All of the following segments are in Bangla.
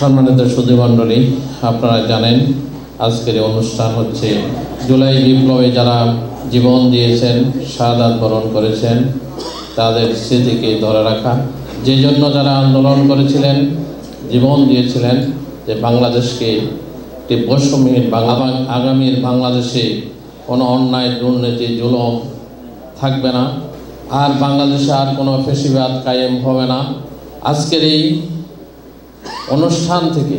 সম্মানিত সুধীমণ্ডলী, আপনারা জানেন আজকের এই অনুষ্ঠান হচ্ছে জুলাই বিপ্লবে যারা জীবন দিয়েছেন, শাহাদাত বরণ করেছেন, তাদের স্মৃতিকে ধরে রাখা। যে জন্য যারা আন্দোলন করেছিলেন, জীবন দিয়েছিলেন যে বাংলাদেশকে একটি বৈষম্যহীন আগামীর বাংলাদেশে কোনো অন্যায়, দুর্নীতি, জুলুম থাকবে না, আর বাংলাদেশে আর কোনো ফ্যাসিবাদ কায়েম হবে না। আজকের এই অনুষ্ঠান থেকে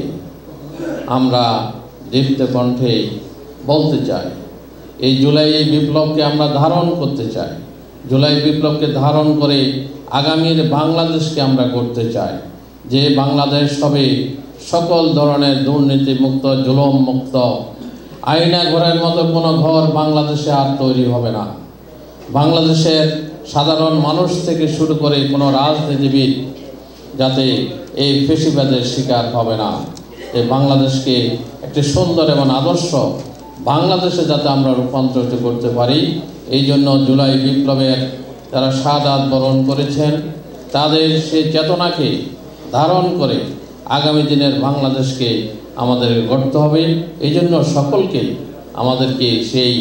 আমরা দীপ্ত কণ্ঠে বলতে চাই, এই জুলাই বিপ্লবকে আমরা ধারণ করতে চাই। জুলাই বিপ্লবকে ধারণ করে আগামীর বাংলাদেশকে আমরা করতে চাই, যে বাংলাদেশ হবে সকল ধরনের দুর্নীতি মুক্ত, জুলুম মুক্ত। আয়না ঘরের মতো কোনো ঘর বাংলাদেশে আর তৈরি হবে না। বাংলাদেশের সাধারণ মানুষ থেকে শুরু করে কোনো রাজনীতিবিদ যাতে এই ফ্যাসিবাদের শিকার হবে না, এই বাংলাদেশকে একটি সুন্দর এবং আদর্শ বাংলাদেশে যাতে আমরা রূপান্তরিত করতে পারি, এই জন্য জুলাই বিপ্লবের যারা শাহাদাত বরণ করেছেন তাদের সেই চেতনাকে ধারণ করে আগামী দিনের বাংলাদেশকে আমাদের গড়তে হবে। এই জন্য সকলকে আমাদেরকে সেই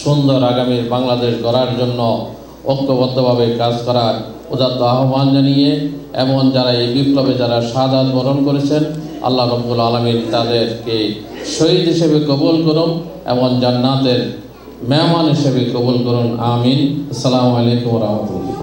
সুন্দর আগামীর বাংলাদেশ গড়ার জন্য ঐক্যবদ্ধভাবে কাজ করার উদাত্ত আহ্বান জানিয়ে, এবং যারা এই বিপ্লবে যারা শাহাদাত বরণ করেছেন, আল্লাহ রাব্বুল আলামিন তাদেরকে শহীদ হিসেবে কবুল করুন এবং জান্নাতের মেহমান হিসেবে কবুল করুন। আমিন। আসসালামু আলাইকুম ওয়া রাহমাতুল্লাহ।